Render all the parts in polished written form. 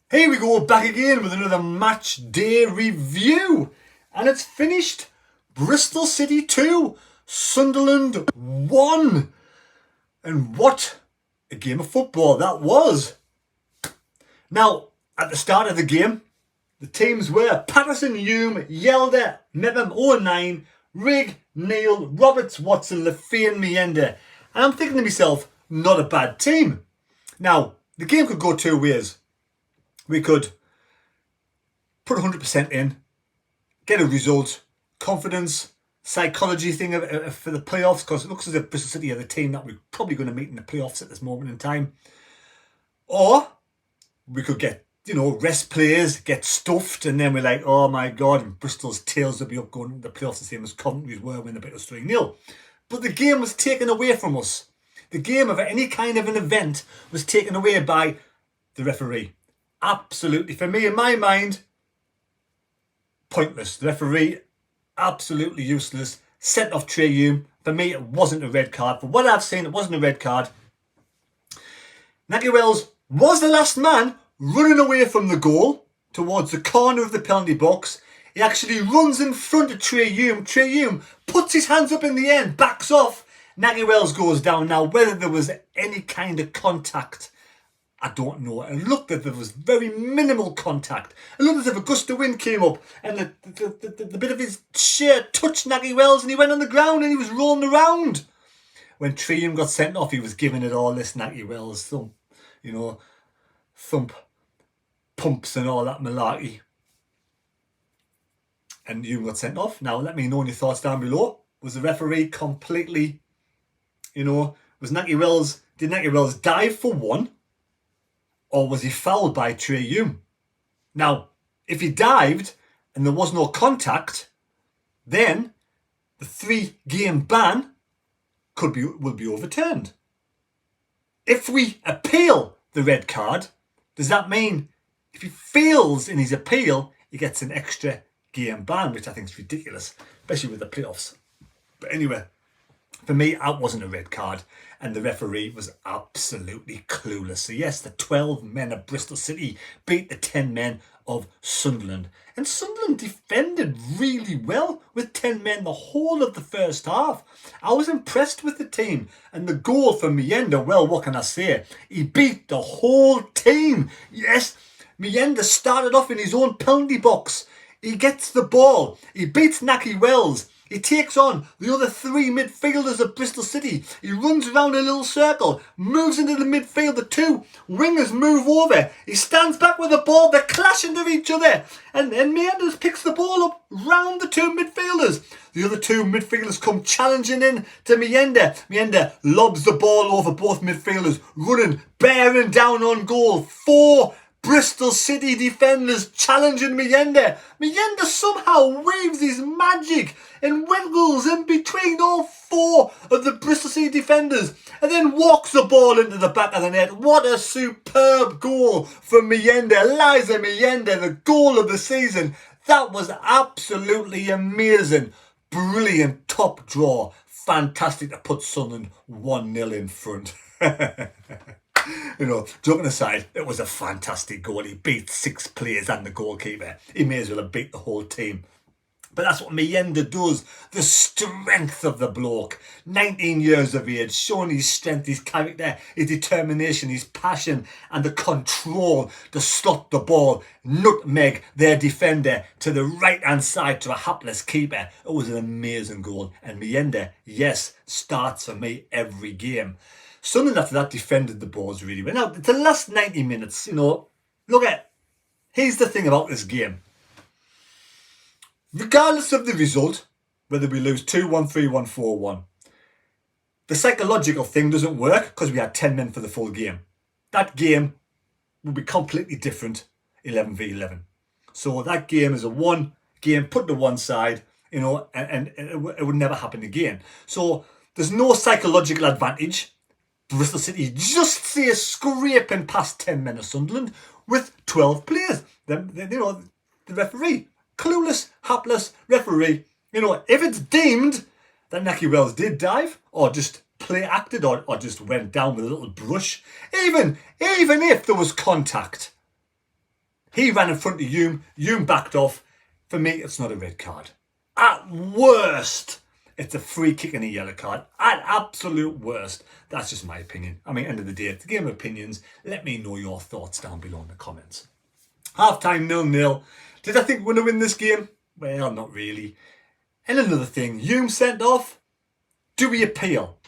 Here we go, back again with another match day review. And it's finished. Bristol City 2, Sunderland 1. And what a game of football that was. Now, at the start of the game, the teams were Patterson, Hume, Yelder, Mebham, 09, Rigg, Neil, Roberts, Watson, Lafayette, Mayenda. And I'm thinking to myself, not a bad team. Now, the game could go two ways. We could put 100% in, get a result, confidence, psychology thing for the playoffs, because it looks as if Bristol City are the team that we're probably going to meet in the playoffs at this moment in time. Or we could get, rest players, get stuffed, and then we're like, oh my God, and Bristol's tails will be up going into the playoffs the same as Coventry's were when they beat us 3-0. But the game was taken away from us. The game of any kind of an event was taken away by the referee. Absolutely, for me, in my mind, pointless. The referee, absolutely useless. Sent off Trai Hume. For me, it wasn't a red card. For what I've seen, it wasn't a red card. Naki Wells was the last man running away from the goal towards the corner of the penalty box. He actually runs in front of Trai Hume. Trai Hume puts his hands up in the end, backs off. Naki Wells goes down. Now, whether there was any kind of contact, I don't know. It looked as if there was very minimal contact. It looked as if a gust of wind came up and the bit of his shirt touched Naki Wells and he went on the ground and he was rolling around. When Trai Hume got sent off, he was giving it all this Naki Wells thump, thump, pumps and all that malarkey. And Hume got sent off. Now, let me know your thoughts down below. Was the referee completely, was Naki Wells, did Naki Wells dive for one? Or was he fouled by Trai Hume? Now, if he dived and there was no contact, then the 3-game ban will be overturned. If we appeal the red card, does that mean if he fails in his appeal, he gets an extra game ban, which I think is ridiculous, especially with the playoffs. But anyway, for me, that wasn't a red card, and the referee was absolutely clueless. So yes, the 12 men of Bristol City beat the 10 men of Sunderland. And Sunderland defended really well with 10 men the whole of the first half. I was impressed with the team. And the goal from Mayenda, well, what can I say? He beat the whole team. Yes, Mayenda started off in his own penalty box. He gets the ball. He beats Naki Wells. He takes on the other 3 midfielders of Bristol City. He runs around a little circle, moves into the midfield. The 2 wingers move over. He stands back with the ball. They clash into each other. And Mayenda picks the ball up round the 2 midfielders. The other 2 midfielders come challenging in to Mayenda. Mayenda lobs the ball over both midfielders, running, bearing down on goal. 4 Bristol City defenders challenging Mayenda. Mayenda somehow waves his magic and wiggles in between all 4 of the Bristol City defenders and then walks the ball into the back of the net. What a superb goal from Mayenda. Eliza Mayenda, the goal of the season. That was absolutely amazing. Brilliant top draw. Fantastic to put Sunderland 1-0 in front. Joking aside, it was a fantastic goal. He beat 6 players and the goalkeeper. He may as well have beat the whole team. But that's what Mayenda does. The strength of the bloke. 19 years of age, showing his strength, his character, his determination, his passion, and the control to slot the ball, nutmeg their defender to the right-hand side to a hapless keeper. It was an amazing goal. And Mayenda, yes, starts for me every game. Sunderland after that defended the balls really well. Now, the last 90 minutes, look at, here's the thing about this game. Regardless of the result, whether we lose 2-1, 3-1, 4-1, the psychological thing doesn't work because we had 10 men for the full game. That game will be completely different 11v11. So that game is a one game put to one side, and it would never happen again. So there's no psychological advantage. Bristol City just see a scraping past 10 men of Sunderland with 12 players. The referee, clueless, hapless referee. If it's deemed that Naki Wells did dive or just play acted or just went down with a little brush, even if there was contact, He ran in front of Hume. Hume backed off. For me, it's not a red card. At worst, it's a free kick and a yellow card. At absolute worst. That's just my opinion. I mean, end of the day, it's a game of opinions. Let me know your thoughts down below in the comments. Half-time 0-0. Did I think we're going to win this game? Well, not really. And another thing, Hume sent off. Do we appeal?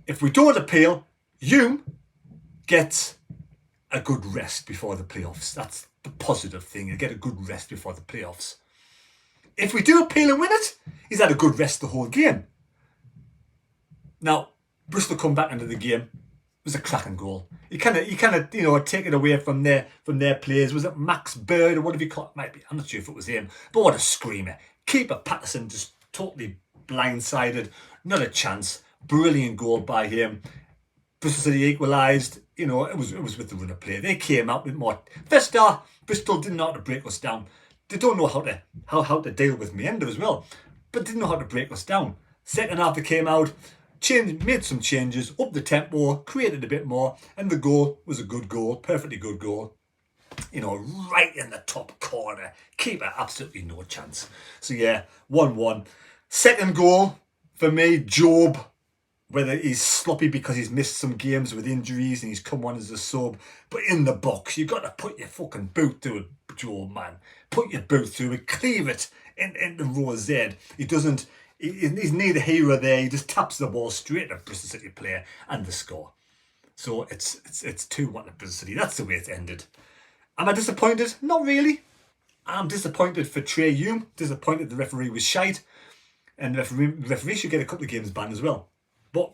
If we don't appeal, Hume gets a good rest before the playoffs. That's the positive thing. You get a good rest before the playoffs. If we do appeal and win it, he's had a good rest the whole game. Now, Bristol come back into the game. It was a cracking goal. You kind of take it away from their players. Was it Max Bird or whatever you call it? Might be. I'm not sure if it was him. But what a screamer. Keeper Patterson just totally blindsided. Not a chance. Brilliant goal by him. Bristol City equalised. It was with the run of play. They came out with more. First half, Bristol didn't know how to break us down. They don't know how to deal with Mayenda as well, but didn't know how to break us down. Second half they came out, made some changes, upped the tempo, created a bit more, and the goal was a good goal, perfectly good goal. Right in the top corner. Keeper, absolutely no chance. So yeah, 1-1. Second goal, for me, Job. Whether he's sloppy because he's missed some games with injuries and he's come on as a sub. But in the box, you've got to put your fucking boot through it, Joe, man. Put your boot through it, cleave it into row Z. He's neither here or there. He just taps the ball straight at Bristol City player and the score. So it's 2-1 to Bristol City. That's the way it's ended. Am I disappointed? Not really. I'm disappointed for Trai Hume. Disappointed the referee was shite. And the referee should get a couple of games banned as well. But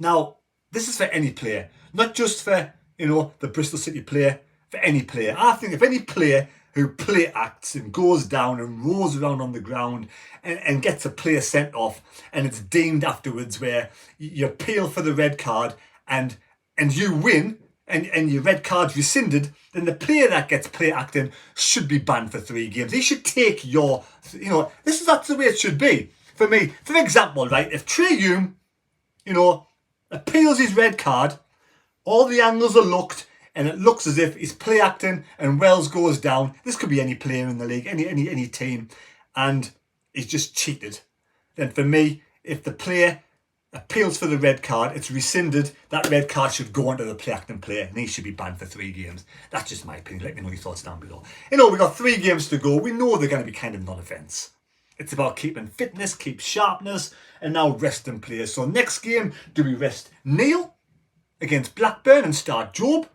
now, this is for any player, not just for, the Bristol City player, for any player. I think if any player who play acts and goes down and rolls around on the ground and gets a player sent off and it's deemed afterwards where you appeal for the red card and you win and your red card's rescinded, then the player that gets play acting should be banned for 3 games. He should take that's the way it should be. For me, for example, right, if Trai Hume appeals his red card, all the angles are looked, and it looks as if he's play acting and Wells goes down. This could be any player in the league, any team, and he's just cheated. Then for me, if the player appeals for the red card, it's rescinded, that red card should go onto the play acting player and he should be banned for 3 games. That's just my opinion. Let me know your thoughts down below. We've got 3 games to go. We know they're going to be kind of non-offence. It's about keeping fitness, keep sharpness, and now resting players. So next game, do we rest Neil against Blackburn and start Job?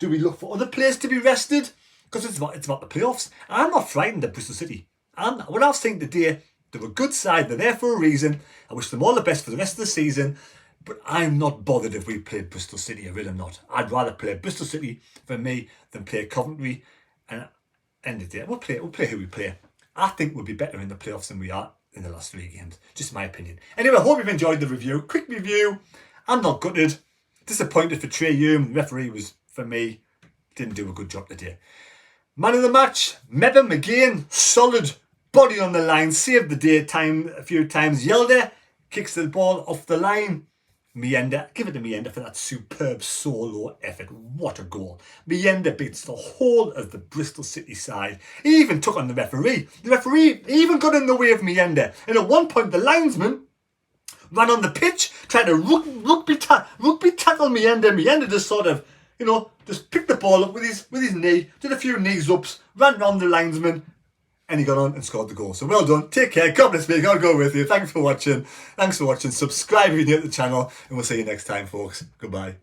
Do we look for other players to be rested? Because it's about the playoffs. I'm not frightened of Bristol City. What I was saying today, they're a good side. They're there for a reason. I wish them all the best for the rest of the season. But I'm not bothered if we played Bristol City. I really am not. I'd rather play Bristol City for me than play Coventry. And end of the day, we'll play who we play. I think we'll be better in the playoffs than we are in the last 3 games. Just my opinion. Anyway, I hope you've enjoyed the review. Quick review. I'm not gutted. Disappointed for Trai Hume. The referee was, for me, didn't do a good job today. Man of the match, Mebham again. Solid body on the line. Saved the day a few times. Yelder kicks the ball off the line. Mayenda, give it to Mayenda for that superb solo effort. What a goal. Mayenda beats the whole of the Bristol City side. He even took on the referee. The referee even got in the way of Mayenda. And at one point, the linesman ran on the pitch, trying to rugby tackle Mayenda. Mayenda just sort of, just picked the ball up with his knee, did a few knees ups, ran round the linesman, and he got on and scored the goal. So well done. Take care. God bless me. God go with you. Thanks for watching. Subscribe if you're new to the channel. And we'll see you next time, folks. Goodbye.